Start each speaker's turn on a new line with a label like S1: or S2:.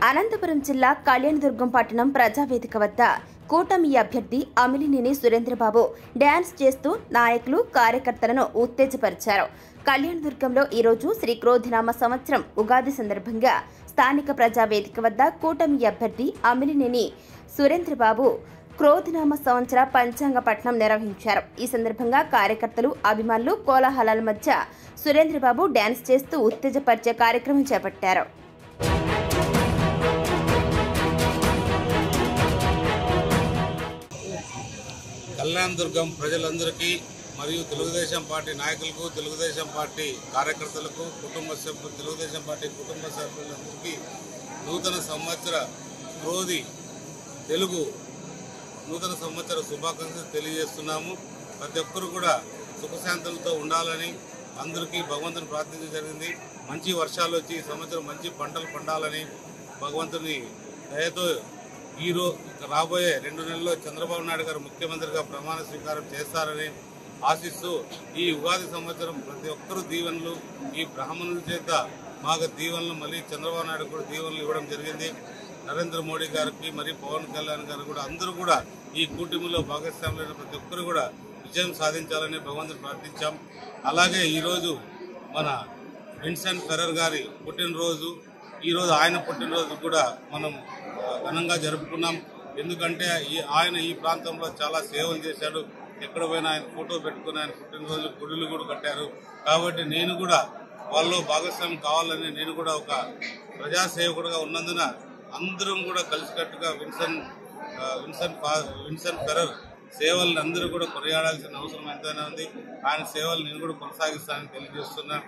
S1: అనంతపురం జిల్లా కళ్యాణదుర్గం పట్టణం ప్రజావేదిక వద్ద కూటమి అభ్యర్థి అమిలినేని సురేంద్రబాబు డ్యాన్స్ చేస్తూ నాయకులు కార్యకర్తలను ఉత్తేజపరిచారు. కళ్యాణదుర్గంలో ఈరోజు శ్రీ క్రోధినామ సంవత్సరం ఉగాది సందర్భంగా స్థానిక ప్రజావేదిక వద్ద కూటమి అభ్యర్థి అమిలినేని సురేంద్రబాబు క్రోధినామ సంవత్సర పంచాంగ పఠనం నిర్వహించారు. ఈ సందర్భంగా కార్యకర్తలు, అభిమానులు కోలాహలాల మధ్య సురేంద్రబాబు డ్యాన్స్ చేస్తూ ఉత్తేజపరిచే కార్యక్రమం చేపట్టారు.
S2: కళ్యాణదుర్గం ప్రజలందరికీ మరియు తెలుగుదేశం పార్టీ నాయకులకు, తెలుగుదేశం పార్టీ కార్యకర్తలకు, తెలుగుదేశం పార్టీ కుటుంబ సభ్యులందరికీ నూతన సంవత్సర క్రోధి తెలుగు నూతన సంవత్సర శుభాకాంక్షలు తెలియజేస్తున్నాము. ప్రతి ఒక్కరు కూడా సుఖశాంతులతో ఉండాలని అందరికీ భగవంతుని ప్రార్థించడం జరిగింది. మంచి వర్షాలు వచ్చి ఈ సంవత్సరం మంచి పంటలు పండాలని భగవంతుని దయతో రాబోయే 2 నెలల్లో చంద్రబాబు నాయుడు గారు ముఖ్యమంత్రిగా ప్రమాణ స్వీకారం చేస్తారని ఆశిస్తూ ఈ ఉగాది సంవత్సరం ప్రతి ఒక్కరూ దీవెనలు, ఈ బ్రాహ్మణుల చేత మాకు దీవెనలు, మళ్ళీ చంద్రబాబు నాయుడు కూడా దీవెనలు ఇవ్వడం జరిగింది. నరేంద్ర మోడీ గారికి మరియు పవన్ కళ్యాణ్ గారు కూడా అందరూ కూడా ఈ కూటమిలో భాగస్వాములైన ప్రతి ఒక్కరు కూడా విజయం సాధించాలని భగవంతుని ప్రార్థించాం. అలాగే ఈరోజు మన విన్సెంట్ ఫెరర్ గారి పుట్టినరోజు, ఈరోజు ఆయన పుట్టినరోజు కూడా మనం ఘనంగా జరుపుకున్నాం. ఎందుకంటే ఆయన ఈ ప్రాంతంలో చాలా సేవలు చేశాడు. ఎక్కడ పోయినా ఆయన ఫోటో పెట్టుకుని ఆయన పుట్టినరోజు గుడులు కూడా కట్టారు. కాబట్టి నేను కూడా వాళ్ళలో భాగస్వామ్యం కావాలని, నేను కూడా ఒక ప్రజాసేవకుడుగా ఉన్నందున అందరం కూడా కలిసికట్టుగా విన్సెంట్ ఫెరర్ సేవలను అందరూ కూడా కొనియాడాల్సిన అవసరం ఎంతైనా ఉంది. ఆయన సేవలు నేను కూడా కొనసాగిస్తానని తెలియజేస్తున్నాను.